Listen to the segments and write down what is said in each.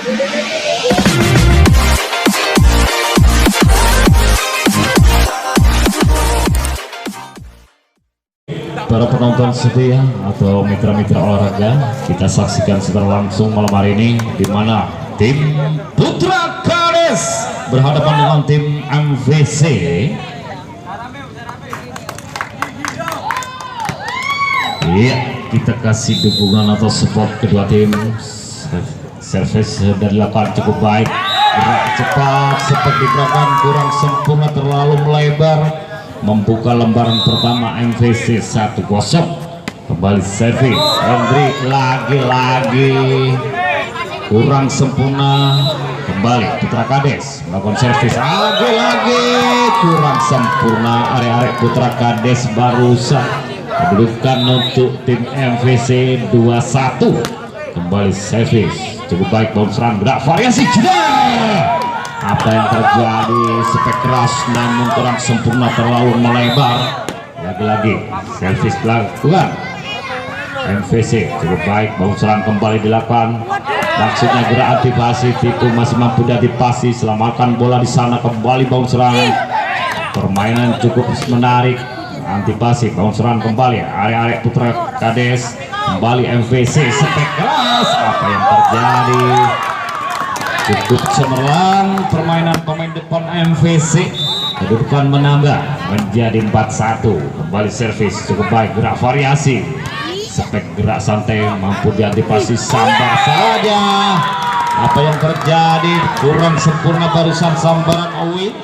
Para penonton setia atau mitra-mitra olahraga, kita saksikan secara langsung malam hari ini di mana tim Putra Kades berhadapan dengan tim MVC. Iya, kita kasih dukungan atau support kedua tim. Servis dari lakukan cukup baik, gerak cepat seperti gerakan kurang sempurna, terlalu melebar. Membuka lembaran pertama MVC 1-0. Kembali servis Hendrik, lagi-lagi kurang sempurna. Kembali Putra Kades melakukan servis, lagi-lagi kurang sempurna. Arek-arek Putra Kades barusan kedudukan untuk tim MVC 2-1. Kembali servis cukup baik, bounceran gerak variasi jeda. Apa yang terjadi? Spek keras namun kurang sempurna, terlalu melebar. Lagi-lagi servis dilakukan MVC cukup baik, bounceran kembali dilakukan. Maksudnya gerak aktivasi itu masih mampu diantisipasi, selamatkan bola di sana. Kembali bounceran, permainan cukup menarik. Antisipasi bounceran kembali arek-arek Putra Kades. Kembali MVC spek keras. Apa yang terjadi? Cukup cemerlang permainan pemain depan MVC. Kedudukan menambah menjadi 4-1. Kembali servis cukup baik, gerak variasi. Spek gerak santai mampu diantisipasi, sambar saja. Apa yang terjadi? Kurang sempurna barusan sambaran Owi.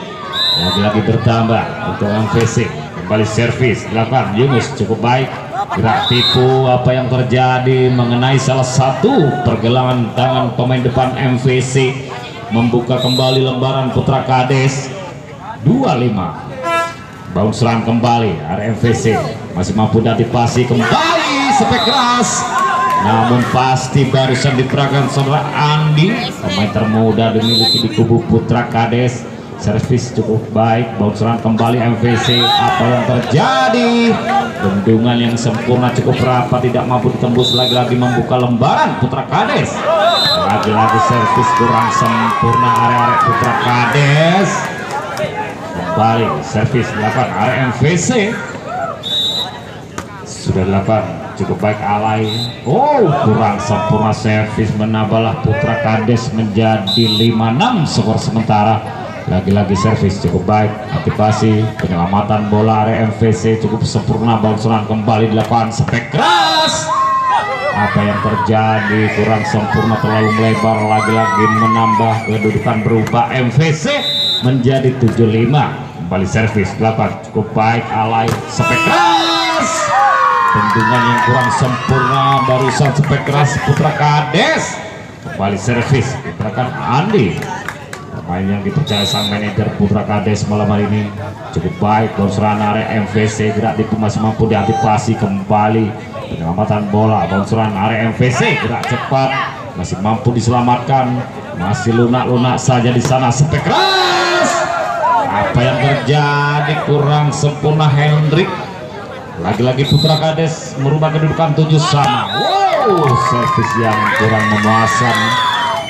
Lagi-lagi bertambah untuk MVC. Kembali servis dilakukan Yunus cukup baik. Gerak tipu, apa yang terjadi? Mengenai salah satu pergelangan tangan pemain depan MVC. Membuka kembali lembaran Putra Kades 25. Bounceran kembali area MVC masih mampu diantisipasi, kembali spek keras. Namun pasti barusan diperagakan saudara Andi, pemain termuda dimiliki di kubu Putra Kades. Servis cukup baik, bounceran kembali MVC. Apa yang terjadi? Bendungan yang sempurna cukup rapat, tidak mampu ditembus. Lagi-lagi membuka lembaran Putra Kades. Lagi-lagi servis kurang sempurna area Putra Kades. Kembali servis dilakukan area MVC. Sudah dilakukan cukup baik alay. Oh, kurang sempurna servis, menambahlah Putra Kades menjadi 5-6 skor sementara. Lagi-lagi servis cukup baik, aktivasi penyelamatan bola area MVC cukup sempurna. Bounceran kembali dilakukan spek keras. Apa yang terjadi? Kurang sempurna, terlalu melebar. Lagi-lagi menambah kedudukan berubah MVC menjadi 7-5. Kembali servis dilakukan cukup baik, alay spek keras. Bendungan yang kurang sempurna barusan spek keras Putra Kades. Kembali servis diperagakan Andi, pemain yang dipercaya sang manajer Putra Kades malam hari ini. Cukup baik, bounceran area MVC, gerak tipu masih mampu diantisipasi. Kembali penyelamatan bola, bounceran area MVC, gerak cepat masih mampu diselamatkan. Masih lunak-lunak saja di sana, spek keras. Apa yang terjadi? Kurang sempurna Hendrik. Lagi-lagi Putra Kades merubah kedudukan 7 sama. Wow, servis yang kurang memuaskan,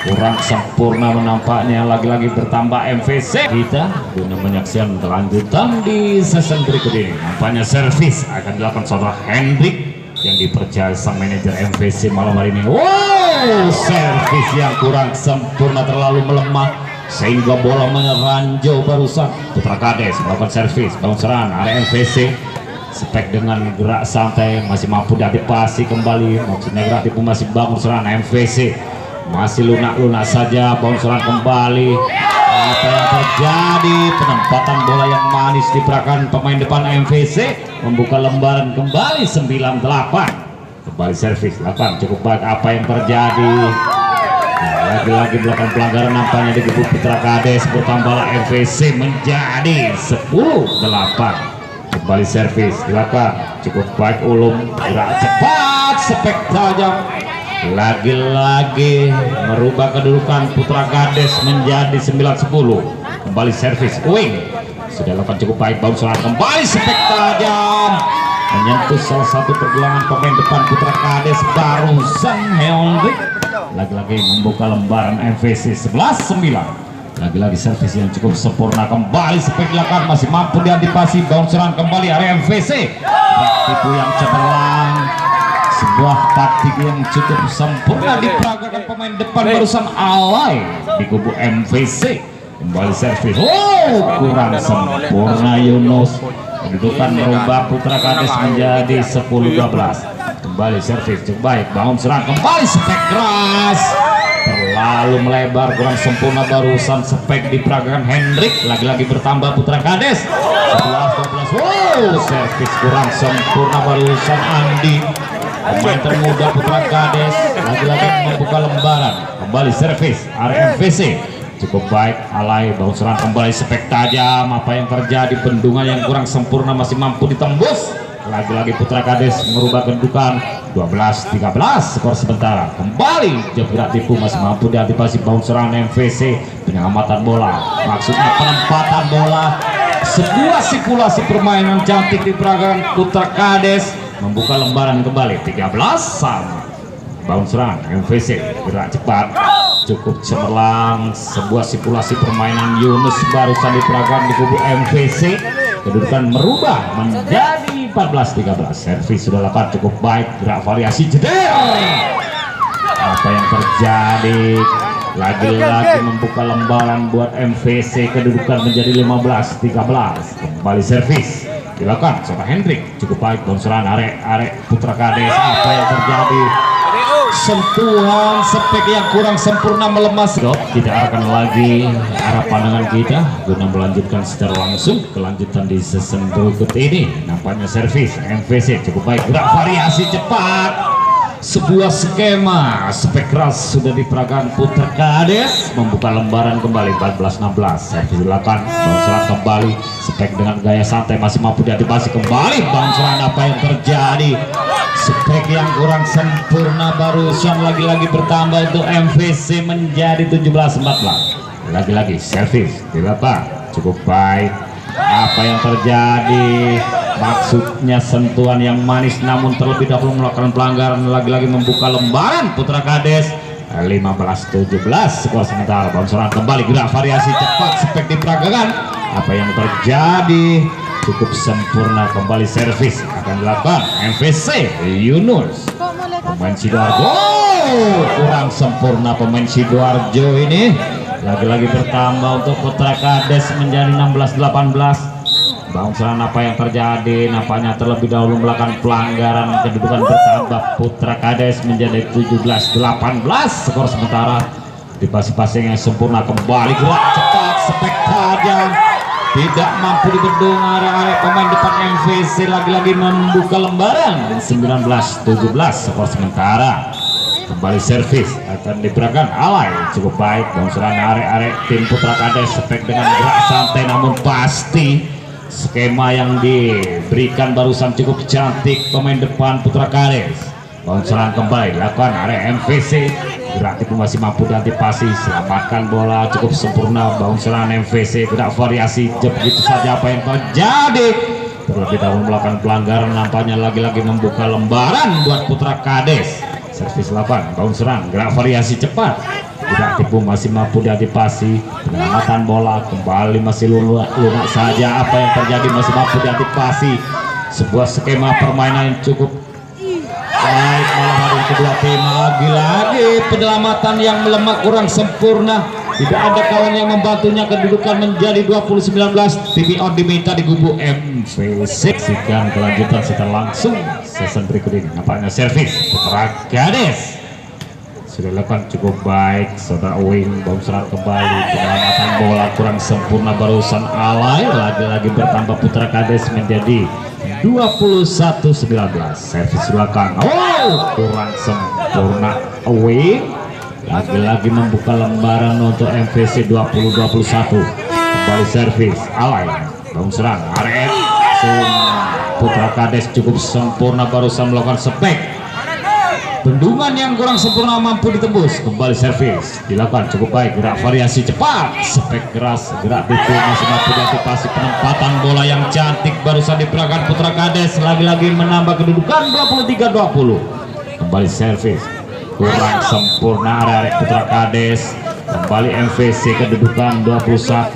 kurang sempurna menampaknya. Lagi-lagi bertambah MVC. Kita guna menyaksikan kelanjutan di season berikut ini. Nampaknya servis akan dilakukan saudara Hendrik yang dipercaya sang manajer MVC malam hari ini. Wow, servis yang kurang sempurna, terlalu melemah sehingga bola meneranjau barusan. Putra Kades melakukan servis, bounceran area MVC. Spek dengan gerak santai masih mampu diantisipasi. Kembali maksudnya gerak tipu masih bangun serangan MVC. Masih lunak-lunak saja, bounceran kembali. Apa yang terjadi? Penempatan bola yang manis diperagakan pemain depan MVC. Membuka lembaran kembali 9-8. Kembali servis lakukan cukup baik. Apa yang terjadi? Nah, lagi-lagi melakukan pelanggaran nampaknya di kubu Putra Kades. Bertambahlah MVC menjadi 10-8. Kembali servis dilakukan cukup baik, ulum gerak cepat, spek tajam. Lagi-lagi merubah kedudukan Putra Kades menjadi 9-10. Kembali servis wing sudah lakukan cukup baik, bounceran kembali spek tajam menyentuh salah satu pergelangan pemain depan Putra Kades barusan Hendrik. lagi-lagi membuka lembaran MVC 11-9. Lagi-lagi servis yang cukup sempurna, kembali spek dilakukan, masih mampu diantisipasi, bounceran kembali area MVC. Tipu yang cemerlang, sebuah taktik yang cukup sempurna diperagakan pemain depan barusan alay di kubu MVC. Kembali servis, kurang sempurna Yunus. Kedudukan merubah Putra Kades menjadi 10-12. Kembali servis cukup baik, bounceran kembali spek keras, terlalu melebar, kurang sempurna barusan spek diperagakan Hendrik. Lagi-lagi bertambah Putra Kades 11-12. Servis kurang sempurna barusan Andi, pemain termuda Putra Kades. Lagi-lagi membuka lembaran, kembali servis area MVC cukup baik, alay, bounceran kembali spek tajam. Apa yang terjadi, bendungan yang kurang sempurna masih mampu ditembus. Lagi-lagi Putra Kades merubah kedudukan 12-13 skor sementara. Kembali jebret tipu, masih mampu diantisipasi bounceran MVC, penyelamatan bola, maksudnya penempatan bola. Sebuah simulasi permainan cantik diperagakan Putra Kades, membuka lembaran kembali 13 sama. Bounceran MVC gerak cepat, cukup cemerlang. Sebuah simulasi permainan Yunus barusan diperagakan di kubu MVC. Kedudukan merubah menjadi 14-13. Servis sudah lakukan cukup baik, gerak variasi jeder. Apa yang terjadi? Lagi-lagi membuka lembaran buat MVC, kedudukan menjadi 15-13. Kembali servis dilakukan sama Hendrik, cukup baik, bounceran arek Putra Kades. Apa yang terjadi? Sentuhan spek yang kurang sempurna melemas. Kita arahkan lagi arah pandangan kita guna melanjutkan secara langsung kelanjutan di season berikut ini. Nampaknya servis MVC cukup baik, gerak variasi cepat, sebuah skema spek keras sudah diperagakan Putra Kades, membuka lembaran kembali 14-16. Servis dilakukan, bounceran kembali, spek dengan gaya santai masih mampu diantisipasi. Kembali bounceran, apa yang terjadi? Spek yang kurang sempurna barusan lagi-lagi bertambah untuk MVC menjadi 17-14. Lagi-lagi servis dilakukan cukup baik. Apa yang terjadi? Maksudnya sentuhan yang manis, namun terlebih dahulu melakukan pelanggaran. Lagi-lagi membuka lembaran Putra Kades 15-17 skor sementara. Bounceran kembali, gerak variasi cepat, spek diperagakan. Apa yang terjadi? Cukup sempurna, kembali servis akan dilakukan MVC Yunus. Pemain Sidoarjo kurang sempurna, pemain Sidoarjo ini. Lagi-lagi bertambah untuk Putra Kades menjadi 16-18. Bounceran, apa yang terjadi? Nampaknya terlebih dahulu melakukan pelanggaran, kedudukan bertambah Putra Kades menjadi 17-18 skor sementara. Di passing yang sempurna, kembali gerak cepat, spek tajam, tidak mampu dibendung area pemain depan MVC. Lagi-lagi membuka lembaran 19-17 skor sementara. Kembali servis akan diberikan alay cukup baik, bounceran area tim Putra Kades, spek dengan gerak santai namun pasti. Skema yang diberikan barusan cukup cantik pemain depan Putra Kades. Bounceran kembali dilakukan area MVC, gerak tipu masih mampu diantisipasi, selamatkan bola cukup sempurna. Bounceran MVC, gerak variasi begitu saja. Apa yang terjadi? Terlebih dahulu melakukan pelanggaran, nampaknya lagi-lagi membuka lembaran buat Putra Kades. Servis 8, bounceran, gerak variasi cepat, gerak tipu masih mampu diantisipasi, penyelamatan bola kembali masih lunak saja. Apa yang terjadi? Masih mampu diantisipasi. Sebuah skema permainan yang cukup baik malam hari kedua tim. Lagi-lagi penyelamatan yang melemah, kurang sempurna, tidak ada kawan yang membantunya. Kedudukan menjadi 20-19. TV on diminta di kubu MVC. Saksikan kelanjutan secara langsung season berikut ini. Nampaknya servis Putra Kades sudah dilakukan cukup baik. Saudara Wing, bounceran kembali, penyelamatan bola kurang sempurna barusan alay. Lagi-lagi bertambah Putra Kades menjadi 21-19. Servis belakang, kurang sempurna away. Lagi-lagi membuka lembaran untuk MVC 20-21. Kembali servis alay, bounceran area Putra Kades cukup sempurna barusan melakukan spek. Bendungan yang kurang sempurna mampu ditembus. Kembali servis dilakukan cukup baik, gerak variasi cepat, spek keras, gerak tipu masih mampu diantisipasi. Penempatan bola yang cantik barusan diperagakan Putra Kades, lagi-lagi menambah kedudukan 23-20. Kembali servis kurang sempurna arek Putra Kades. Kembali MVC kedudukan 21-23.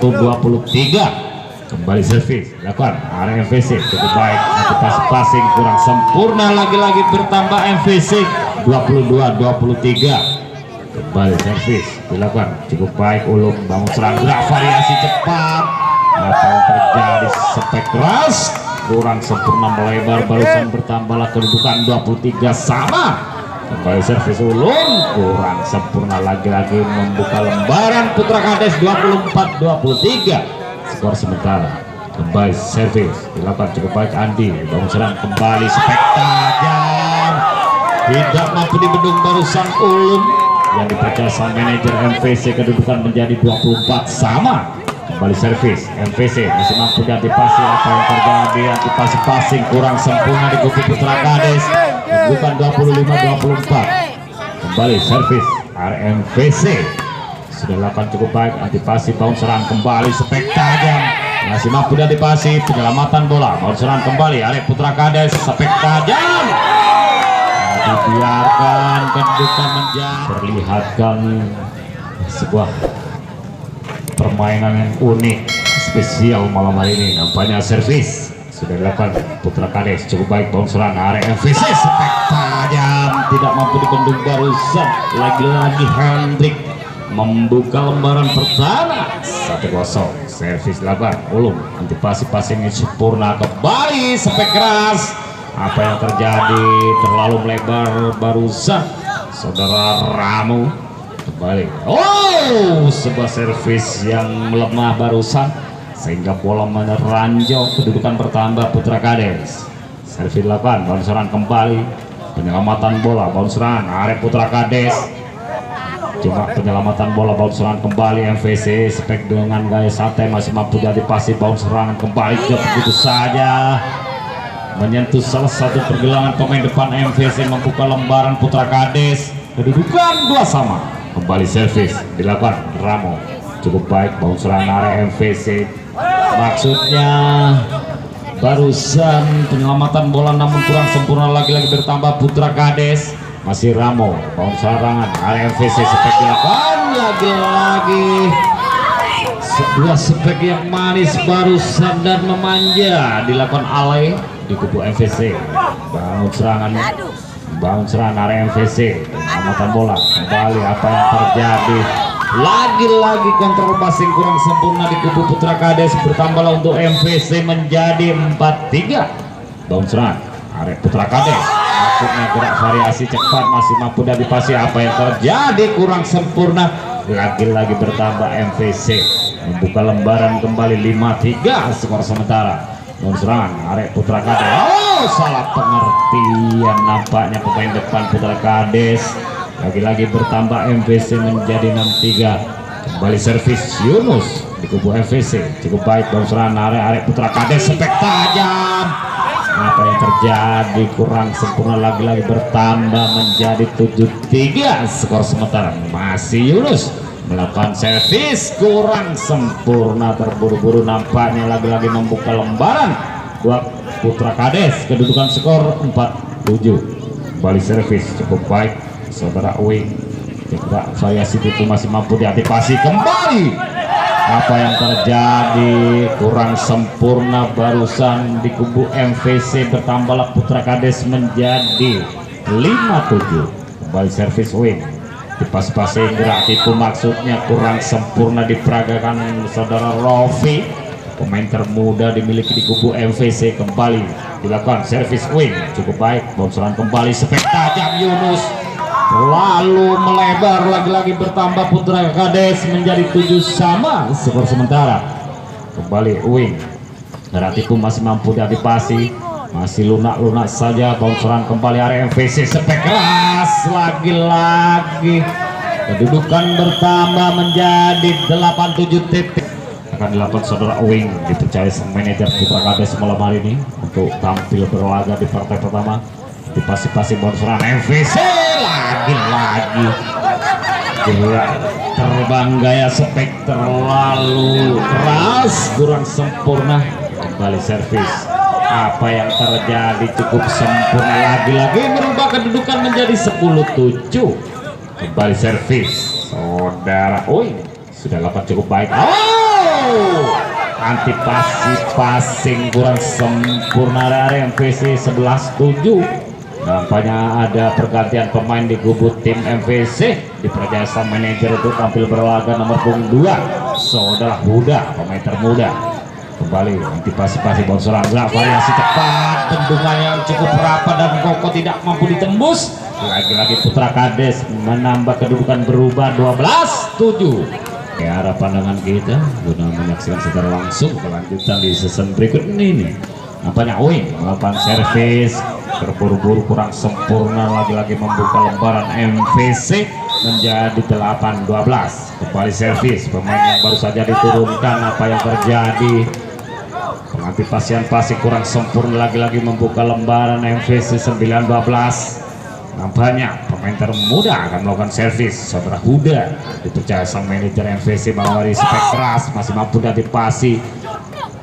Kembali servis dilakukan area MVC cukup baik, passing kurang sempurna, lagi-lagi bertambah MVC 22-23. Kembali servis dilakukan cukup baik, Ulum bangun serang, gerak variasi cepat, apa yang terjadi, spek keras kurang sempurna melebar, barusan bertambahlah kedudukan 23 sama. Kembali servis Ulum kurang sempurna, lagi-lagi membuka lembaran Putra Kades 24-23 skor sementara. Kembali servis dilakukan cukup baik, Andi bangun serang kembali, spek tajam tidak mampu dibendung barusan Ulum yang dipercaya sang manajer MVC, kedudukan menjadi 24 sama. Kembali servis MVC masih mampu diantisipasi, apa yang terjadi, antisipasi passing kurang sempurna di kubu Putra Kades, bukan 25-24. Kembali servis RMVC sudah dilakukan cukup baik, antisipasi bangun serang kembali, spek tajam masih mampu diantisipasi, penyelamatan bola, bangun serang kembali arek Putra Kades, spek tajam dibiarkan kedudukan menjadi, perlihatkan sebuah permainan yang unik spesial malam hari ini. Nampaknya servis sudah dilakukan Putra Kades cukup baik, bangun serang area MVC, spek tajam tidak mampu dibendung barusan, lagi-lagi Hendrik membuka lembaran pertama 1-0. Servis dilakukan Ulum, antisipasi passingnya sempurna, kembali spek keras, apa yang terjadi, terlalu melebar barusan saudara Ramu. Kembali sebuah servis yang lemah barusan sehingga bola meneranjau, kedudukan bertambah Putra Kades. Servis dilakukan, bangun serang kembali, penyelamatan bola, bangun serang area Putra Kades, cuma penyelamatan bola, bangun serang kembali MVC, spek dengan gaya santai masih mampu diantisipasi, bangun serangan kembali ke begitu saja menyentuh salah satu pergelangan pemain depan MVC, membuka lembaran Putra Kades, kedudukan 2 sama. Kembali servis dilakukan Ramo cukup baik, bangun serang area MVC, maksudnya barusan penyelamatan bola namun kurang sempurna, lagi-lagi bertambah Putra Kades, masih Ramo bangun serangan area MVC, spek dilakukan lagi-lagi sebuah spek yang manis barusan dan memanja dilakukan Ale di kubu MVC, bangun serangan area MVC, penyelamatan bola kembali, apa yang terjadi, lagi-lagi kontrol passing kurang sempurna di kubu Putra Kades, bertambahlah untuk MVC menjadi 4-3. Bangun serang area Putra Kades, maksudnya gerak variasi cepat masih mampu diantisipasi, apa yang terjadi kurang sempurna, lagi-lagi bertambah MVC membuka lembaran kembali 5-3 skor sementara. Bangun serangan arek Putra Kades, salah pengertian nampaknya pemain depan Putra Kades, lagi-lagi bertambah MVC menjadi 6-3. Kembali servis Yunus di kubu MVC cukup baik, bangun serangan arek Putra Kades, spek tajam, apa yang terjadi kurang sempurna, lagi-lagi bertambah menjadi 7-3 skor sementara. Masih Yunus melakukan servis kurang sempurna, terburu-buru nampaknya, lagi-lagi membuka lembaran buat Putra Kades, kedudukan skor 4-7. Kembali servis cukup baik saudara Uing, tidak variasi itu masih mampu diantisipasi, kembali apa yang terjadi kurang sempurna barusan di kubu MVC, bertambahlah Putra Kades menjadi 5-7. Kembali servis Uing, pas-pasing gerak itu maksudnya kurang sempurna diperagakan saudara Rofi, pemain termuda dimiliki di kubu MVC. Kembali dilakukan servis Wing cukup baik, bangun serangan kembali, spek tajam Yunus lalu melebar, lagi-lagi bertambah Putra Kades menjadi 7 sama skor sementara. Kembali Wing, gerak itu masih mampu diantisipasi, masih lunak-lunak saja, bangun serangan kembali area MVC, spek keras, lagi-lagi kedudukan bertambah menjadi 8-7 titik. Akan dilakukan saudara Wing, dipercaya sang manajer Putra Kades malam hari ini untuk tampil berlaga di partai pertama. Dipasi-pasi bangun serangan MVC, lagi-lagi gerak terbang gaya spek terlalu keras, kurang sempurna. Kembali servis Apa yang terjadi cukup sempurna, lagi-lagi merubah kedudukan menjadi 10-7. Kembali servis saudara. Sudah dapat cukup baik. Antipasi passing kurang sempurna dari MVC 11-7. Nampaknya ada pergantian pemain di kubu tim MVC. Diperjasa manajer untuk tampil berlaga nomor punggung 2 saudara Huda, pemain termuda. Kembali antipasi bola serang, gerak variasi cepat, bendungan yang cukup rapat dan Koko tidak mampu ditembus. Lagi-lagi Putra Kades menambah kedudukan berubah 12-7. Ke arah pandangan kita guna menyaksikan secara langsung kelanjutan di season berikut ini. Nampaknya melakukan servis terburu-buru kurang sempurna, lagi-lagi membuka lembaran MVC menjadi 8-12. Kembali servis pemain yang baru saja diturunkan. Apa yang terjadi? Pengantipasian pasti kurang sempurna, lagi-lagi membuka lembaran MVC 9-12. Nampaknya pemain termuda akan melakukan servis. Saudara Huda dipercaya sang manajer MVC mengawali spek keras, masih mampu diantisipasi.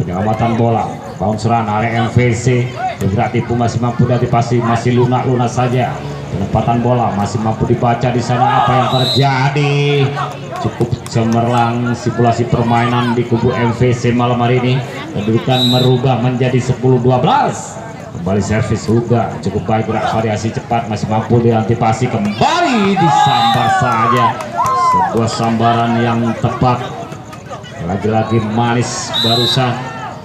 Penyelamatan bola, bounceran area MVC bergerak tipu, masih mampu diantisipasi, masih lunak saja. Penempatan bola masih mampu dibaca di sana. Apa yang terjadi? Cukup cemerlang simulasi permainan di kubu MVC malam hari ini. Kedudukan merubah menjadi 10-12. Kembali servis Huda cukup baik, gerak variasi cepat, masih mampu diantisipasi. Kembali disambar saja, sebuah sambaran yang tepat. Lagi-lagi manis barusan.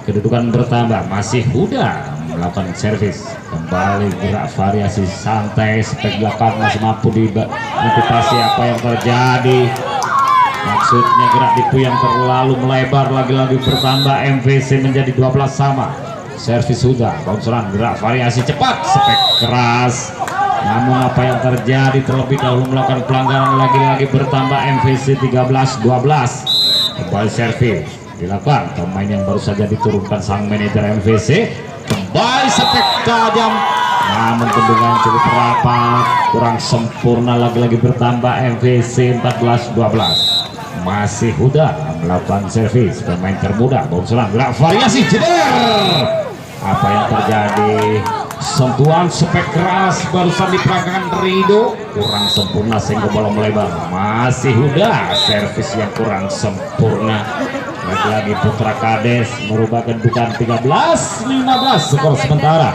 Kedudukan bertambah, masih Huda melakukan servis. Kembali gerak variasi santai, spek belakang masih mampu diantisipasi. Apa yang terjadi? Maksudnya gerak tipu yang terlalu melebar, lagi-lagi bertambah. MVC menjadi 12 sama. Servis Huda, bounceran, gerak variasi cepat, spek keras. Namun apa yang terjadi? Terlebih dahulu melakukan pelanggaran, lagi-lagi bertambah. MVC 13-12. Kembali servis dilakukan pemain yang baru saja diturunkan sang manajer MVC. Kembali spek tajam, namun bendungan cukup rapat, kurang sempurna, lagi-lagi bertambah. MVC 14-12. Masih Huda melakukan servis pemain termuda, bounceran, gerak variasi jeder. Apa yang terjadi? Sentuhan spek keras barusan diperagakan Rido, kurang sempurna sehingga bola melebar. Masih Huda, servis yang kurang sempurna. Lagi-lagi Putra Kades merubah kedudukan 13-15 skor sementara.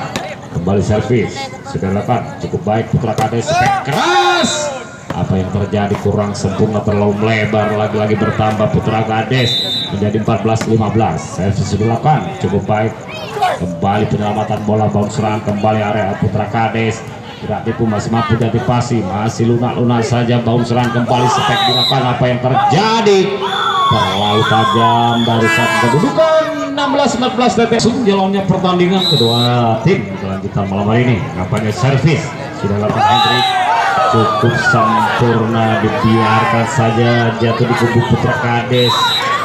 Kembali servis sudah dilakukan cukup baik Putra Kades, spek keras. Apa yang terjadi? Kurang sempurna, terlalu melebar, lagi-lagi bertambah. Putra Kades menjadi 14-15. Servis sudah dilakukan cukup baik. Kembali penyelamatan bola, bounceran, kembali area Putra Kades. Gerak tipu masih mampu diantisipasi, masih lunak saja. Bounceran kembali, spek dilakukan. Apa yang terjadi? Terlalu tajam, barusan kedudukan 16-14 detik. Jalannya pertandingan kedua tim kelanjutan malam hari ini. Nampaknya servis sudah dilakukan Hendrik, cukup sempurna, dibiarkan saja jatuh di kubu Putra Kades.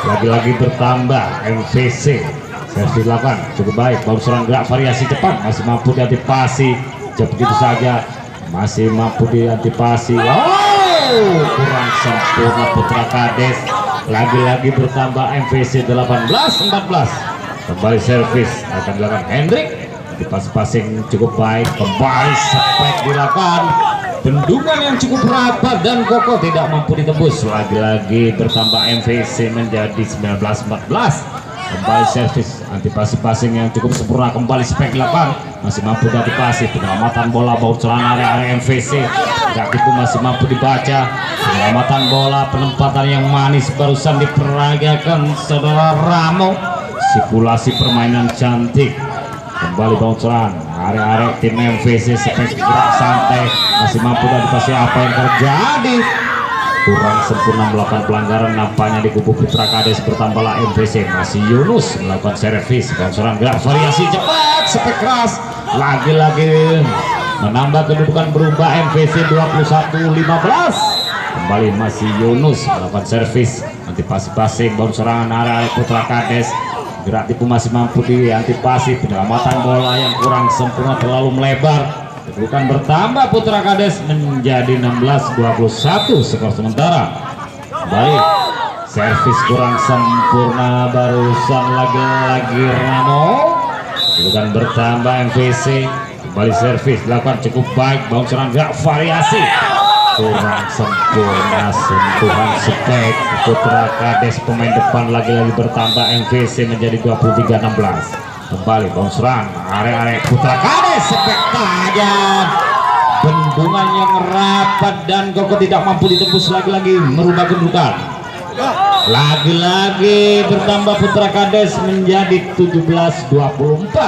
Lagi-lagi bertambah MVC. Servis dilakukan cukup baik, bounceran, gerak variasi cepat, masih mampu diantisipasi. Begitu saja, masih mampu diantisipasi. Kurang sempurna Putra Kades. Lagi-lagi bertambah MVC 18-14. Kembali servis akan dilakukan Hendrik. Di passing cukup baik, kembali spek dilakukan. Bendungan yang cukup rapat dan Koko tidak mampu ditembus. Lagi-lagi bertambah MVC menjadi 19-14. Kembali servis, antisipasi passing yang cukup sempurna. Kembali spek dilakukan, masih mampu diantisipasi. Penyelamatan bola, bounceran area MVC. Gak itu masih mampu dibaca. Penyelamatan bola, penempatan yang manis barusan diperagakan saudara Ramo. Sirkulasi permainan cantik. Kembali bounceran area tim MVC, spek gerak santai, masih mampu diantisipasi. Apa yang terjadi? Kurang sempurna melakukan pelanggaran nampaknya di kubu Putra Kades. Bertambahlah MVC, masih Yunus melakukan servis, bounceran, gerak variasi cepat, spek keras. Lagi-lagi menambah kedudukan berubah MVC 21-15. Kembali masih Yunus melakukan servis, antisipasi passing, bounceran area Putra Kades. Gerak tipu masih mampu diantisipasi. Penyelamatan bola yang kurang sempurna, terlalu melebar. Kedudukan bertambah, Putra Kades menjadi 16-21 skor sementara. Baik, servis kurang sempurna barusan, lagi-lagi Ramo. bukan bertambah MVC. Kembali servis dilakukan cukup baik, bounce serang gerak variasi kurang sempurna, sentuhan spek Putra Kades pemain depan lagi-lagi bertambah MVC menjadi 23-16. Kembali bounce serang area Putra Kades, spek tajam, bendungan yang rapat dan Koko tidak mampu ditembus, lagi-lagi merubah kedudukan. Lagi-lagi bertambah Putra Kades menjadi 17-24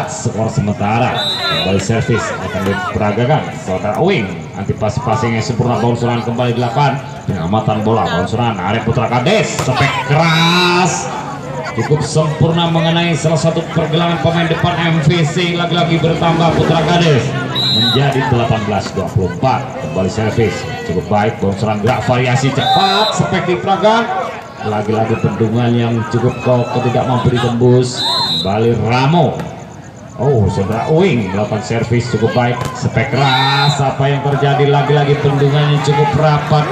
skor sementara. Kembali servis akan diperagakan saudara Wing, antisipasi passing yang sempurna, bounce serangan kembali dilakukan, pengamatan bola, bounce serangan area Putra Kades, spek keras cukup sempurna mengenai salah satu pergelangan pemain depan MVC. Lagi-lagi bertambah Putra Kades menjadi 18-24. Kembali servis cukup baik, bounce serangan gerak variasi cepat, spek diperagakan, lagi-lagi bendungan yang cukup kokoh tidak mampu ditembus. Kembali Ramo, saudara Wing melakukan servis cukup baik, spek keras, apa yang terjadi, lagi-lagi bendungannya cukup rapat,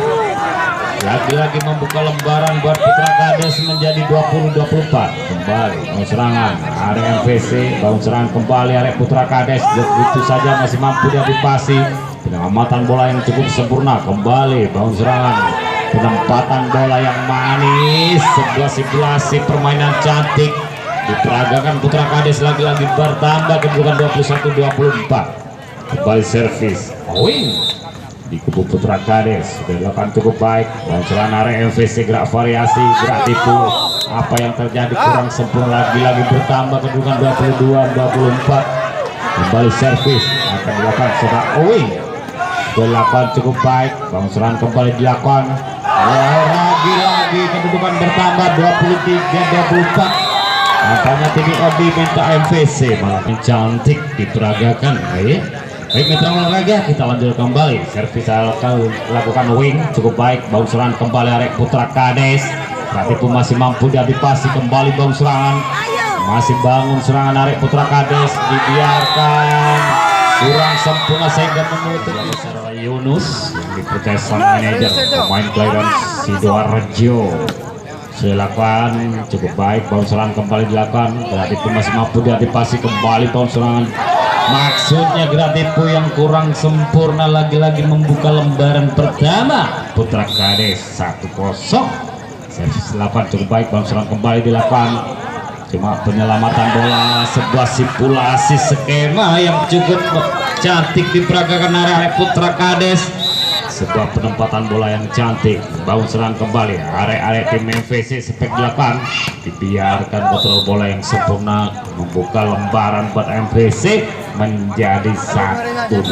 lagi-lagi membuka lembaran buat Putra Kades menjadi 20-24. Kembali bounce serangan area MVC, bounce serangan kembali area Putra Kades, begitu saja masih mampu diantisipasi, pengamatan bola yang cukup sempurna. Kembali bounce serangan, penempatan bola yang manis, sebuah simulasi permainan cantik diperagakan Putra Kades, lagi-lagi bertambah kedudukan 21-24. Kembali servis Wing di kubu Putra Kades sudah dilakukan cukup baik, dan serangan area MVC gerak variasi, gerak tipu, apa yang terjadi kurang sempurna, lagi-lagi bertambah kedudukan 22-24. Kembali servis akan dilakukan saudara Wing, dilakukan cukup baik, bang serangan kembali dilakukan, lagi-lagi kedudukan bertambah 23-24. Nampaknya tim Odi minta MVC malah cantik diperagakan. Baik mitra olahraga, kita lanjut kembali. Servis lakukan Wing cukup baik, bounce serangan kembali arek Putra Kades, berarti pun masih mampu diantisipasi. Kembali bounce serangan, masih bangun serangan arek Putra Kades, dibiarkan kurang sempurna sehingga menutup Yunus yang dipercaya sang manajer pemain kelahiran Sidoarjo. Silakan cukup baik, bounce serangan kembali dilakukan, berarti pun masih mampu diantisipasi. Kembali bounce serangan, maksudnya Gratipu yang kurang sempurna, lagi-lagi membuka lembaran pertama Putra Kades 1-0. Servis 8 cukup baik, bounce serangan kembali dilakukan, cuma penyelamatan bola, sebuah simulasi skema yang cukup cantik diperagakan area Putra Kades, sebuah penempatan bola yang cantik, bounce serangan kembali area tim MVC, spek dilakukan, dibiarkan kontrol bola yang sempurna, membuka lembaran buat MVC menjadi 1-2.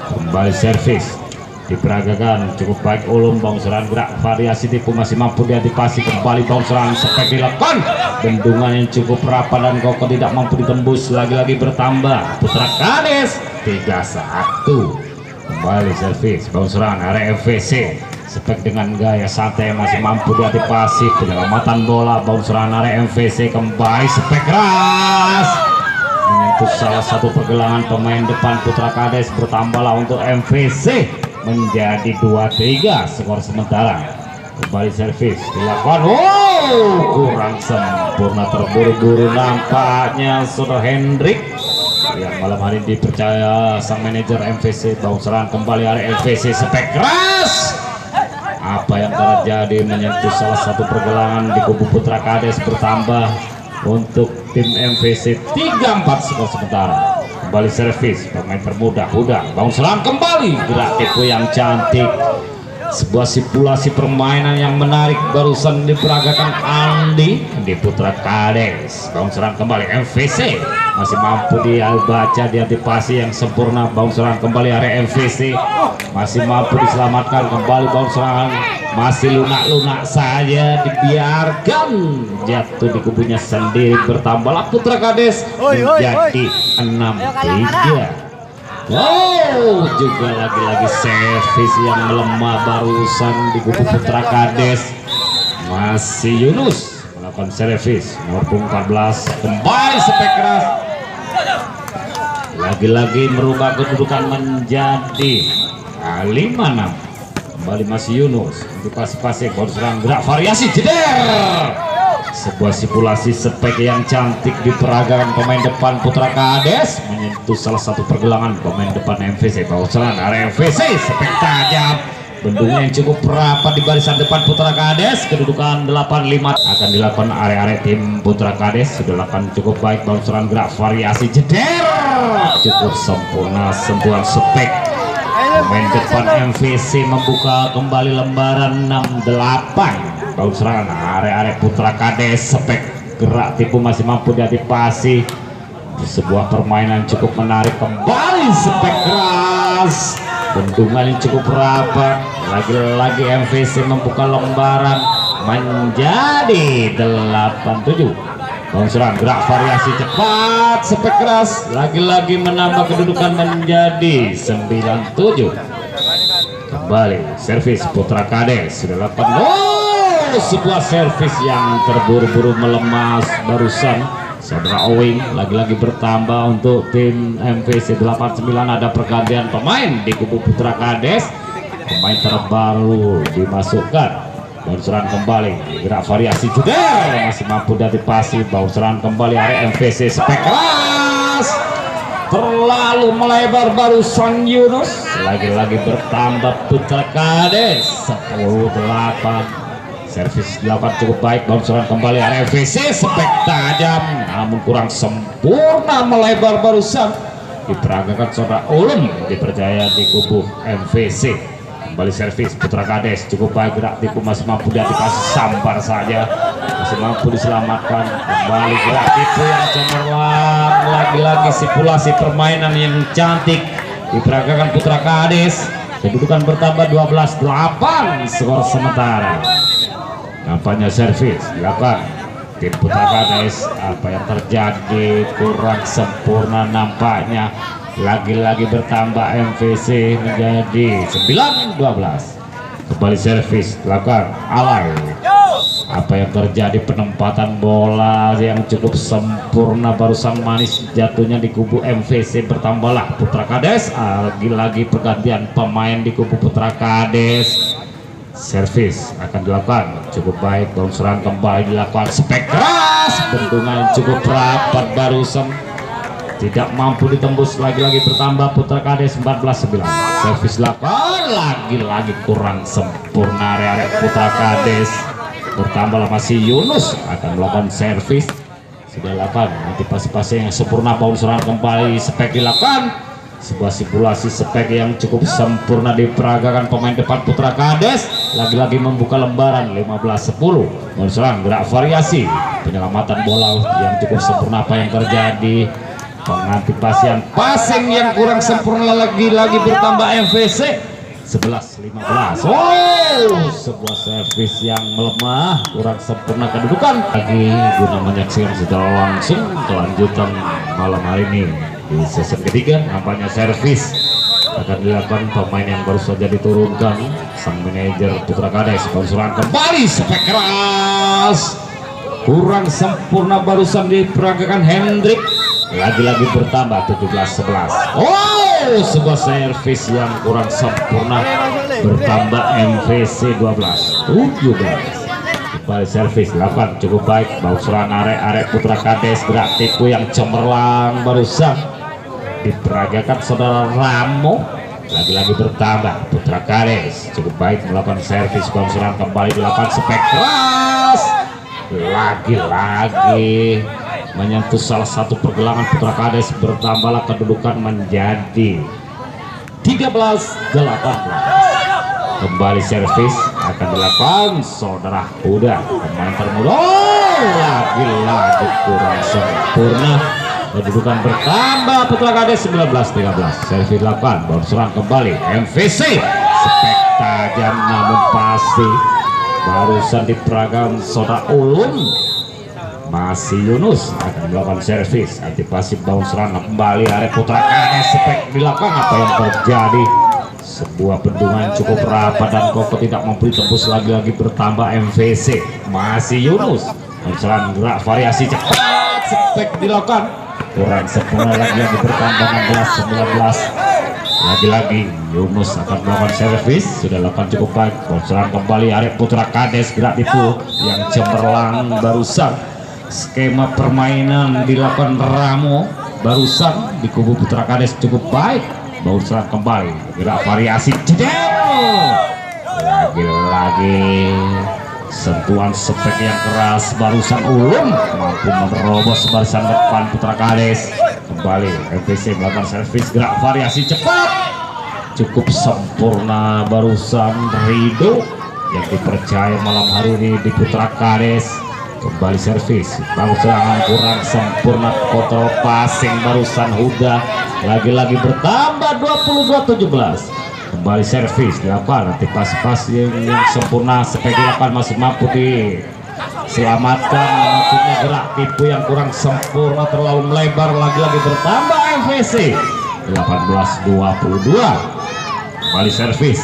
Kembali servis diperagakan cukup baik, Ulum bounce serangan gerak variasi tipu masih mampu diantisipasi. Kembali bounce serangan, spek dilakukan, bendungan yang cukup rapat dan kokoh tidak mampu ditembus, lagi-lagi bertambah Putra Kades 3-1. Kembali servis bounce serangan area MVC, spek dengan gaya santai masih mampu diantisipasi, penyelamatan bola, bounce serangan area MVC kembali, spek keras menyentuh salah satu pergelangan pemain depan Putra Kades, bertambahlah untuk MVC menjadi 2-3 skor sementara. Kembali servis dilakukan, kurang sempurna, terburu-buru nampaknya saudara Hendrik yang malam hari dipercaya sang manajer MVC. Bounce serangan kembali area MVC, spek keras, apa yang terjadi, menyentuh salah satu pergelangan di kubu Putra Kades, bertambah untuk tim MVC 3-4 skor sementara. Kembali servis pemain termuda Huda, bounce serangan kembali, gerak tipu yang cantik, sebuah simulasi permainan yang menarik barusan diperagakan Andi di Putra Kades. Bounce serangan kembali MVC masih mampu dibaca, diantisipasi yang sempurna, bounce serangan kembali area MVC masih mampu diselamatkan. Kembali bounce serangan masih lunak-lunak saja, dibiarkan jatuh di kubunya sendiri, bertambahlah Putra Kades menjadi 6-3. Juga lagi-lagi servis yang melemah barusan di kubu Putra Kades. Masih Yunus melakukan servis nomor 14, kembali spek keras, lagi-lagi merubah kedudukan menjadi 5-6. Kembali masih Yunus untuk pas-pasnya, bounce serangan gerak variasi, jeder, Sebuah simulasi spek yang cantik diperagakan pemain depan Putra Kades menyentuh salah satu pergelangan pemain depan MVC. Bausalan area MVC spek tajam, bendungnya yang cukup rapat di barisan depan Putra Kades. Kedudukan 8-5 akan dilakukan area-area tim Putra Kades. Sudah lakukan cukup baik, bausalan gerak variasi jeder cukup sempurna, sentuhan spek. Pemain depan MVC membuka kembali lembaran 6-8. Bau serangan area-area Putra Kades, spek gerak tipu masih mampu diantisipasi. Sebuah permainan cukup menarik, kembali spek keras, bendungan yang cukup rapat. Lagi-lagi MVC membuka lembaran menjadi 8-7. Bau serangan gerak variasi cepat, spek keras, lagi-lagi menambah kedudukan menjadi 9-7. Kembali servis Putra Kades sudah 8. Sebuah servis yang terburu-buru melemas barusan saudara Owing. Lagi-lagi bertambah untuk tim MVC 89. Ada pergantian pemain di kubu Putra Kades, pemain terbaru dimasukkan. Baru serangan kembali, gerak variasi juga masih mampu diantisipasi. Baru serangan kembali area MVC spek keras, terlalu melebar barusan Yunus. Lagi-lagi bertambah Putra Kades 10-8. Servis dilakukan cukup baik, baru serangan kembali area MVC spek tajam namun kurang sempurna, melebar barusan diperagakan saudara Ulum dipercaya di kubu MVC. Kembali servis Putra Kades cukup baik, gerak tipu masih mampu diantisipasi, sampar saja masih mampu diselamatkan. Kembali gerak tipu yang cemerlang, lagi-lagi simulasi permainan yang cantik diperagakan Putra Kades. Kedudukan bertambah 12-8 skor sementara. Nampaknya servis dilakukan tim Putra Kades. Apa yang terjadi, kurang sempurna nampaknya. Lagi-lagi bertambah MVC menjadi 9-12. Kembali servis dilakukan Alay. Apa yang terjadi, penempatan bola yang cukup sempurna barusan manis jatuhnya di kubu MVC. Bertambahlah Putra Kades. Lagi-lagi pergantian pemain di kubu Putra Kades. Servis akan dilakukan cukup baik, baru serangan kembali dilakukan spek keras, bendungan cukup rapat barusan tidak mampu ditembus. Lagi-lagi bertambah Putra Kades 14-9. Servis dilakukan, lagi-lagi kurang sempurna area Putra Kades. Bertambahlah masih Yunus akan melakukan servis. Sudah dilakukan antisipasi yang sempurna, baru serangan kembali spek dilakukan. Sebuah simulasi spek yang cukup sempurna diperagakan pemain depan Putra Kades. Lagi-lagi membuka lembaran 15-10. Serang gerak variasi, penyelamatan bola yang cukup sempurna. Apa yang terjadi, pengantisipasian passing yang kurang sempurna. Lagi-lagi bertambah MVC 11-15. Sebuah servis yang melemah, kurang sempurna kedudukan. Lagi guna menyaksikan secara langsung kelanjutan malam hari ini di season ketiga. Nampaknya servis akan dilakukan pemain yang baru saja diturunkan sang manajer Putra Kades. Baru serangan kembali spek keras, kurang sempurna barusan diperagakan Hendrik. Lagi-lagi bertambah 17-11. Sebuah servis yang kurang sempurna, bertambah MVC 12-17. Kembali servis 8 cukup baik, baru serangan area Putra Kades, gerak tipu yang cemerlang barusan diperagakan saudara Ramo. Lagi-lagi bertambah Putra Kades cukup baik melakukan servis, baru serangan kembali dilakukan spek keras, lagi-lagi menyentuh salah satu pergelangan Putra Kades. Bertambahlah kedudukan menjadi 13-18. Kembali servis akan dilakukan saudara Huda, pemain termuda. Lagi-lagi kurang sempurna, kedudukan bertambah Putra Kades 19-13. Servis dilakukan, baru serang kembali MVC spek tajam namun pasti barusan diperagakan saudara Ulum. Masih Yunus akan melakukan servis, antisipasi baru serangan kembali area Putra Kades spek dilakukan. Apa yang terjadi, sebuah bendungan cukup rapat dan kokoh tidak mampu ditembus. Lagi-lagi bertambah MVC. Masih Yunus serangan gerak variasi cepat spek dilakukan, kurang sempurna. Lagi-lagi bertambah 16-19. Lagi-lagi Yunus akan melakukan servis, sudah lakukan cukup baik. Serang kembali Arek Putra Kades, gerak tipu yang cemerlang barusan. Skema permainan dilakukan Ramo barusan di kubu Putra Kades cukup baik. Baru serang kembali, gerak variasi jedel. Lagi-lagi sentuhan spek yang keras barusan Ulum mampu menerobos barisan depan Putra Kades. Kembali MVC melakukan servis, gerak variasi cepat cukup sempurna barusan Rido yang dipercaya malam hari ini di Putra Kades. Kembali servis, bangun serangan kurang sempurna, kontrol passing barusan Huda. Lagi-lagi bertambah 22-17. Kembali servis dilakukan, nanti pas yang sempurna sebagai dilakukan masih mampu diselamatkan. Maksudnya gerak tipu yang kurang sempurna terlalu melebar. Lagi-lagi bertambah MVC 18-22. Kembali servis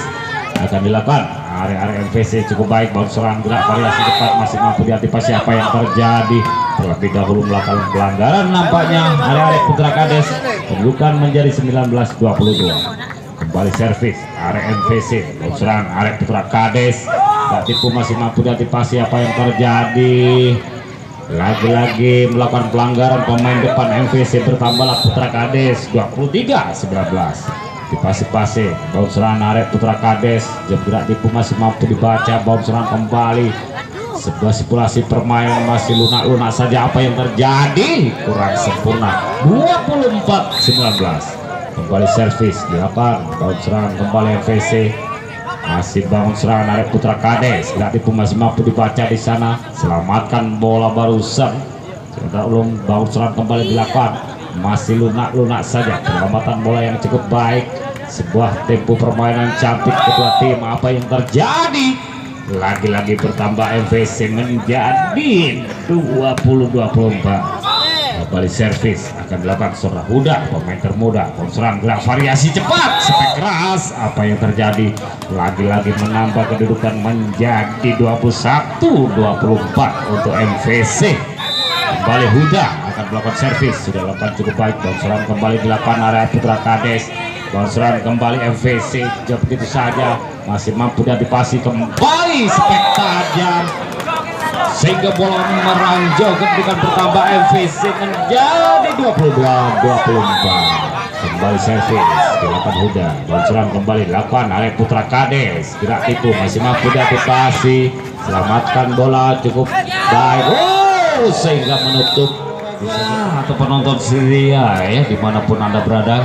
akan dilakukan, area MVC cukup baik, baru serang gerak variasi cepat masih mampu diantisipasi apa yang terjadi. Terlebih dahulu melakukan pelanggaran nampaknya area Putra Kades, kedudukan menjadi 19-22. Kembali servis area MVC, baru serang area Putra Kades, gak tipu masih mampu diantisipasi apa yang terjadi. Lagi-lagi melakukan pelanggaran pemain depan MVC, bertambahlah Putra Kades 23-19. Dipasi-pasi baut serangan Arek Putra Kades, jam gerak tipu masih mampu dibaca. Baut serangan kembali, sebuah simulasi permainan masih lunak-lunak saja apa yang terjadi, kurang sempurna 24-19. Kembali servis dilakukan, baut serangan kembali MVC, masih bangun serangan Arek Putra Kades, gerak tipu masih mampu dibaca di sana, selamatkan bola barusan. Sudah ulung, baut serangan kembali dilakukan, masih lunak-lunak saja, penyelamatan bola yang cukup baik, sebuah tempo permainan cantik kedua tim. Apa yang terjadi, lagi-lagi bertambah MVC menjadi 20-24. Kembali servis akan dilakukan Sora Huda, pemain termuda, serang gerak variasi cepat spek keras. Apa yang terjadi, lagi-lagi menambah kedudukan menjadi 21-24 untuk MVC. Kembali Huda akan melakukan servis, sudah lakukan cukup baik. Bonseran kembali dilakukan area Putra Kades, bonseran kembali MVC, jauh begitu saja masih mampu diantisipasi. Kembali spek tajam sehingga bola meranjau, kedudukan bertambah MVC menjadi 22-24. Kembali servis dilakukan Huda, bonseran kembali dilakukan area Putra Kades, gerak itu masih mampu diantisipasi, selamatkan bola cukup baik. Sehingga menutup atau penonton setia ya, dimanapun Anda berada,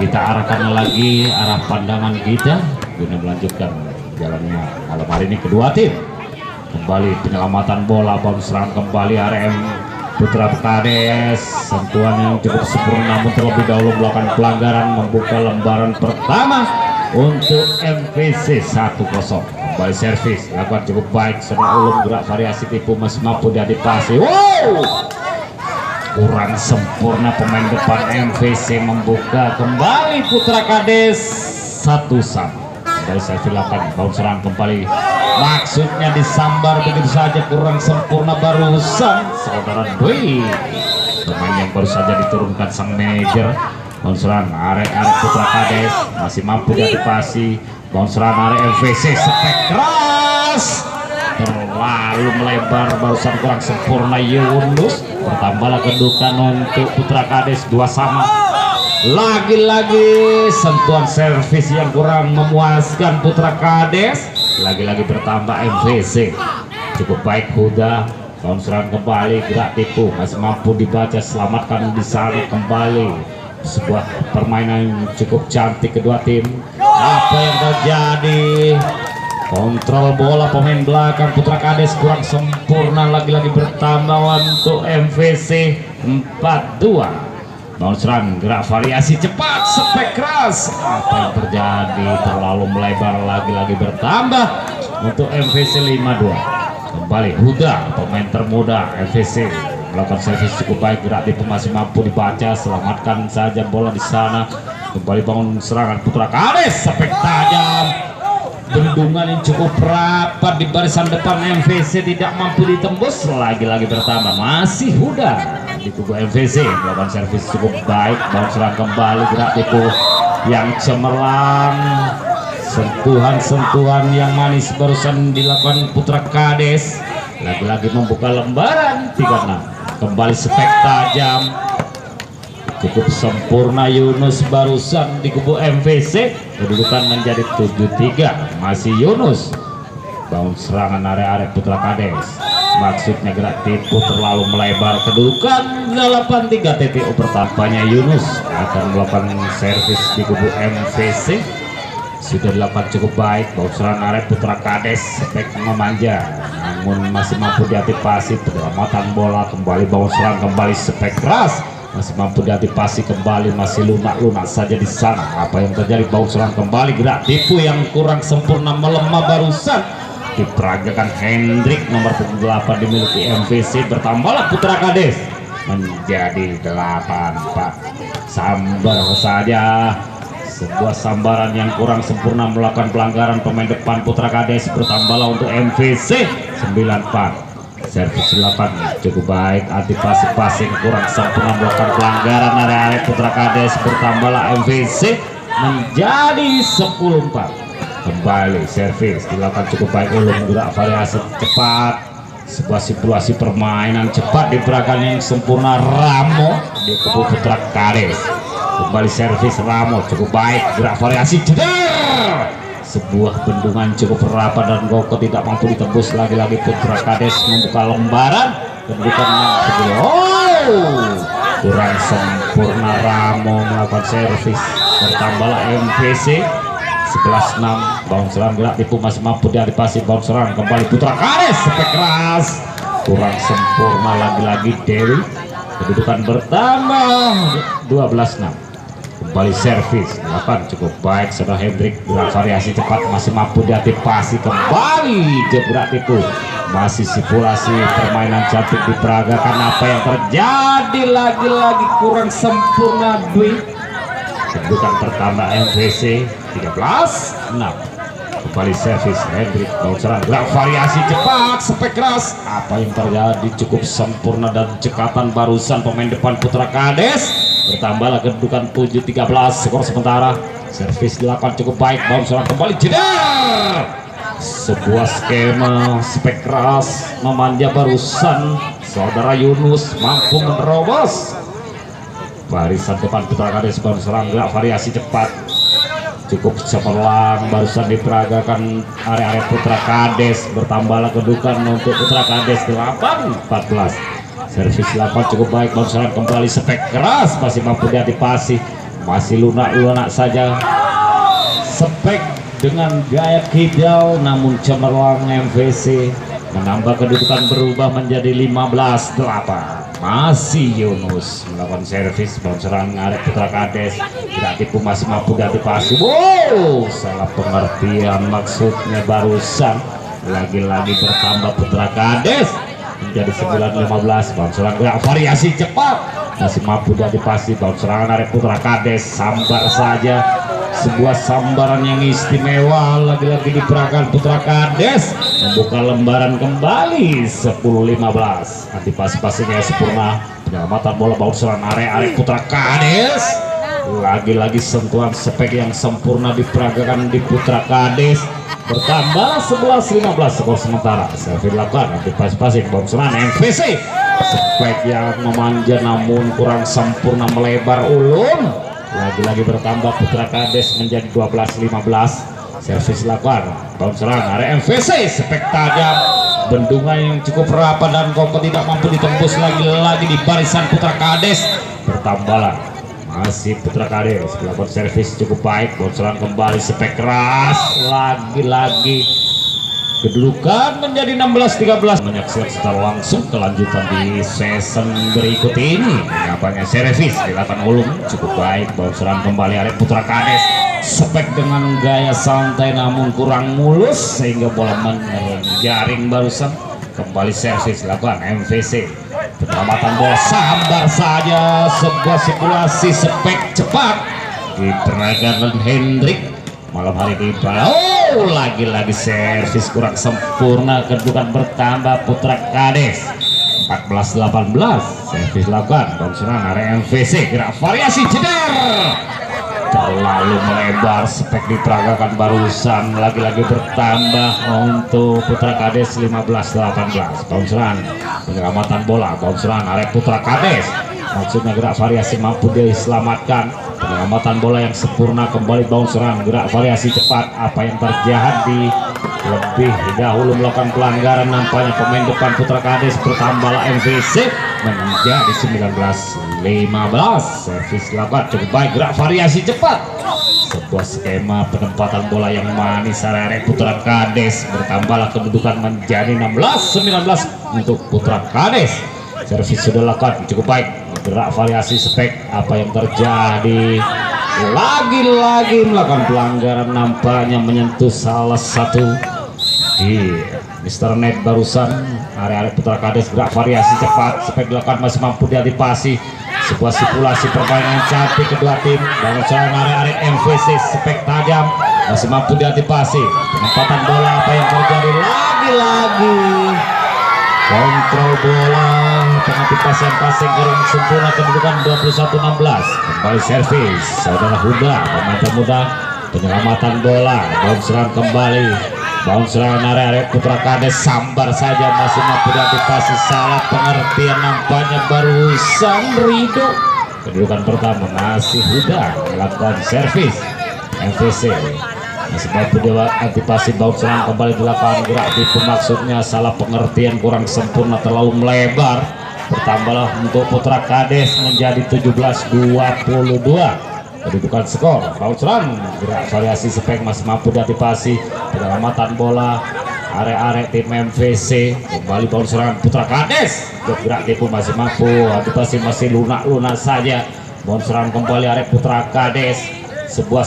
kita arahkan lagi arah pandangan kita guna melanjutkan jalannya malam hari ini kedua tim. Kembali penyelamatan bola, bonseran kembali RM Putra Kades, sentuhan yang cukup sempurna namun terlebih dahulu melakukan pelanggaran, membuka lembaran pertama untuk MVC 1-0. Kembali servis lakukan cukup baik, serang ulung gerak variasi tipu masih mampu diantisipasi. Kurang sempurna pemain depan MVC membuka. Kembali Putra Kades 1-1. Kembali servis lakukan, baut serang kembali, maksudnya disambar begitu saja, kurang sempurna barusan saudara Dwi, pemain yang baru saja diturunkan sang manajer. Bonseran arek Putra Kades masih mampu diantisipasi. Bonseran arek MVC spek keras terlalu melebar barusan, kurang sempurna Yunus. Bertambahlah kedudukan untuk Putra Kades 2 sama. Lagi-lagi sentuhan servis yang kurang memuaskan Putra Kades. Lagi-lagi bertambah MVC cukup baik. Huda bonseran kembali, gerak tipu masih mampu dibaca, selamatkan di sana. Kembali sebuah permainan yang cukup cantik kedua tim. Apa yang terjadi, kontrol bola pemain belakang Putra Kades kurang sempurna. Lagi-lagi bertambah untuk MVC 4-2. Bonseran gerak variasi cepat spek keras. Apa yang terjadi, terlalu melebar. Lagi-lagi bertambah untuk MVC 5-2. Kembali Huda, pemain termuda MVC, melakukan servis cukup baik, gerak tipu masih mampu dibaca, selamatkan saja bola di sana. Kembali bangun serangan Putra Kades, spek tajam, bendungan yang cukup rapat di barisan depan MVC tidak mampu ditembus. Lagi-lagi bertambah masih Huda di tubuh MVC, melakukan servis cukup baik, bangun serang kembali, gerak tipu yang cemerlang. Sentuhan-sentuhan yang manis barusan dilakukan putra Kades, lagi-lagi membuka lembaran 36. Kembali spek tajam, cukup sempurna Yunus barusan di kubu MVC. Kedudukan menjadi 7-3. Masih Yunus. Bounce serangan area putra Kades, maksudnya gerak tipu terlalu melebar. Kedudukan 8-3. TTO pertamanya Yunus akan melakukan servis di kubu MVC. Sudah dilakukan cukup baik. Bounce serangan area putra Kades, spek memanja namun masih mampu diantisipasi. Penyelamatan bola kembali. Bounce serang kembali, spek keras masih mampu diantisipasi kembali. Masih lunak-lunak saja di sana. Apa yang terjadi? Bounce serang kembali, gerak tipu yang kurang sempurna melemah barusan diperagakan Hendrik nomor 8 dimiliki MVC. Bertambahlah putra Kades menjadi 8-4. Sambar saja, sebuah sambaran yang kurang sempurna melakukan pelanggaran pemain depan putra Kades. Bertambahlah untuk MVC 9-4. Servis 8 cukup baik, antisipasi passing kurang sempurna melakukan pelanggaran area putra Kades. Bertambahlah MVC menjadi 10-4. Kembali servis dilakukan cukup baik. Ulum gerak variasi cepat, sebuah simulasi permainan cepat diperagakan yang sempurna Ramo di kubu putra Kades. Kembali servis Ramo cukup baik, gerak variasi jeder, sebuah bendungan cukup rapat dan Goko tidak mampu ditembus. Lagi-lagi putra Kades membuka lembaran. Kedudukan kurang sempurna Ramo melakukan servis. Bertambahlah MVC 11-6. Bounce serang gerak tipu masih mampu diantisipasi. Bounce serang kembali putra Kades, spek keras kurang sempurna. Lagi-lagi Dewi. Kedudukan bertambah 12-6. Kembali servis dilakukan cukup baik. Saudara Hendrik gerak variasi cepat masih mampu diantisipasi. Kembali gerak tipu, masih simulasi permainan cantik diperagakan. Apa yang terjadi? Lagi-lagi kurang sempurna Dwi. Kedudukan pertama MVC 13-6. Kembali servis Hendrik. Bounce serang gerak variasi cepat, spek keras. Apa yang terjadi? Cukup sempurna dan cekatan barusan pemain depan putra Kades. Bertambahlah kedudukan 7-13. Skor sementara. Servis dilakukan cukup baik. Bounce serang kembali jeder. Sebuah skema spek keras memanja barusan. Saudara Yunus mampu menerobos barisan depan putra Kades. Bounce serang gerak variasi cepat cukup cemerlang barusan diperagakan area putra Kades. Bertambahlah kedudukan untuk putra Kades 8-14. Servis 8 cukup baik. Bounce serang kembali, spek keras masih mampu diantisipasi. Masih lunak-lunak saja, spek dengan gaya kidal namun cemerlang MVC. Menambah kedudukan berubah menjadi 15-8. Masih Yunus melakukan servis. Bounce serang area putra Kades, tidak tipu masih mampu diantisipasi. Wow, salah pengertian maksudnya barusan. Lagi-lagi bertambah putra Kades menjadi 9-15. Bounce serang gerak variasi cepat masih mampu diantisipasi. Bounce serangan area putra Kades, sambar saja, sebuah sambaran yang istimewa. Lagi-lagi diperagakan putra Kades membuka lembaran kembali 10-15. Antisipasi passingnya sempurna. Penyelamatan bola. Bounce serangan area putra Kades. Lagi-lagi sentuhan spek yang sempurna diperagakan di putra Kades. Bertambah 11-15. Skor sementara. Servis dilakukan. Antisipasi passing. Bounce serangan MVC. Spek yang memanja namun kurang sempurna melebar. Ulum lagi-lagi bertambah putra Kades menjadi 12-15. Servis dilakukan. Bounce serang area MVC, spek tajam, bendungan yang cukup rapat dan Koko tidak mampu ditembus. Lagi-lagi di barisan putra Kades. Bertambahlah masih putra Kades melakukan servis cukup baik. Bounce serang kembali, spek keras. Lagi-lagi kedudukan menjadi 16-13. Menyaksikan secara langsung kelanjutan di season berikut ini. Apanya servis dilakukan Ulum cukup baik. Bounce serang kembali area putra Kades, spek dengan gaya santai namun kurang mulus sehingga bola menjaring barusan. Kembali servis dilakukan MVC. Penyelamatan bola sambar saja, sebuah simulasi spek cepat diperagakan Hendrik malam hari ini. Oh, lagi-lagi servis kurang sempurna. Kedudukan bertambah putra Kades 14-18. Servis dilakukan. Bounce serang area MVC, gerak variasi jeder. terlalu melebar, spek diperagakan barusan, lagi-lagi bertambah untuk Putra Kades 15-18. Bounceran penyelamatan bola, bounceran area Putra Kades, maksudnya gerak variasi mampu diselamatkan, penyelamatan bola yang sempurna kembali, bounceran gerak variasi cepat. Apa yang terjadi? Lebih dahulu melakukan pelanggaran, nampaknya pemain depan Putra Kades, bertambahlah MVC menjadi 19-15. Servis lakukan cukup baik, gerak variasi cepat, sebuah skema penempatan bola yang manis area Putra Kades, bertambahlah kedudukan menjadi 16-19 untuk Putra Kades. Servis sudah lakukan cukup baik, gerak variasi spek. Apa yang terjadi? Lagi-lagi melakukan pelanggaran, nampaknya menyentuh salah satu di Mr. Net barusan. Area Putra Kades gerak variasi cepat, spek dilakukan, masih mampu diantisipasi. Sebuah simulasi permainan cantik kedua tim. Dalam serangan area MVC, spek tajam, masih mampu diantisipasi. Penempatan bola, apa yang terjadi? Lagi-lagi kontrol bola, pengantisipasian passing kurang sempurna, kedudukan 21-16. Kembali servis saudara Huda, pemain termuda. Penyelamatan bola, bounceran kembali, bounceran area Putra Kades, sambar saja, masih mampu diantisipasi. Salah pengertian nampaknya barusan Rido. Kedudukan pertama masih Huda melakukan servis. MVC masih mampu diantisipasi, bounceran kembali dilakukan, gerak tipu, maksudnya salah pengertian, kurang sempurna, terlalu melebar. Bertambahlah untuk Putra Kades menjadi 17-22. Kedudukan skor, bounceran gerak variasi spek, masih mampu diantisipasi. Penyelamatan bola area tim MVC, kembali bounceran Putra Kades, gerak tipu, masih mampu antisipasi, masih lunak-lunak saja. Bounceran kembali area Putra Kades. Sebuah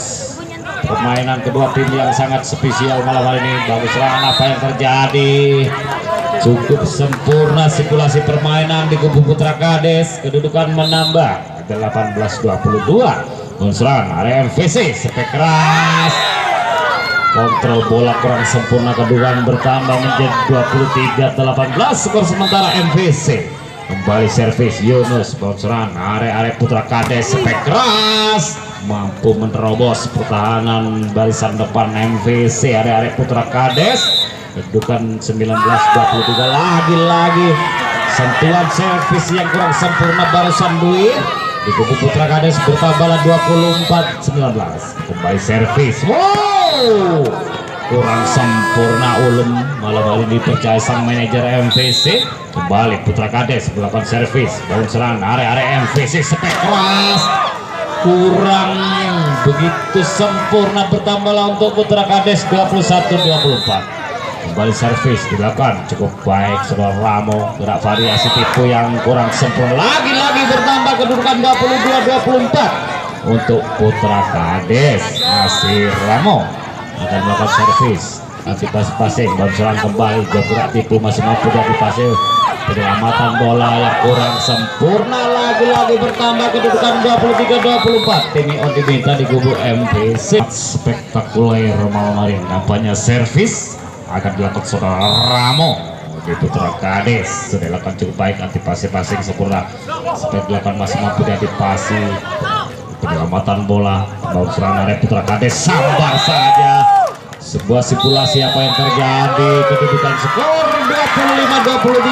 permainan kedua tim yang sangat spesial malam hari ini. Bagus serangan, apa yang terjadi? Cukup sempurna simulasi permainan di kubu Putra Kades. Kedudukan menambah 18-22. Bounceran area MVC, spek keras, kontrol bola kurang sempurna, kedudukan bertambah menjadi 23-18. Skor sementara MVC. Kembali servis Yunus, bounceran area Putra Kades, spek keras, mampu menerobos pertahanan barisan depan MVC. Area Putra Kades, kedudukan 19-23. Lagi-lagi sentuhan servis yang kurang sempurna barusan Dwi di kubu Putra Kades, bertambahlah 24-19. Kembali servis, wow, kurang sempurna ulem malam hari ini, dipercaya sang manajer MVC. Kembali Putra Kades melakukan servis, bounceran area MVC, spek keras, kurang begitu sempurna. Bertambahlah untuk Putra Kades 21-24. Kembali servis dilakukan cukup baik saudara Ramo, gerak variasi tipu yang kurang sempurna. Lagi-lagi bertambah kedudukan 22-24 untuk Putra Kades. Masih Ramo akan melakukan servis, antisipasi passing, bounceran kembali, gerak tipu, masih mampu diantisipasi. Penyelamatan bola yang kurang sempurna, lagi-lagi bertambah kedudukan 23-24. Tim on diminta di kubu MVC. Spektakuler malam hari, nampaknya servis akan dilakukan saudara Ramo di Putra Kades. Sudah dilakukan cukup baik, antisipasi passing sempurna, spek dilakukan, masih mampu diantisipasi. Penyelamatan bola, bounceran area Putra Kades, sambar saja. Sebuah simulasi, apa yang terjadi? Kedudukan skor 25-23.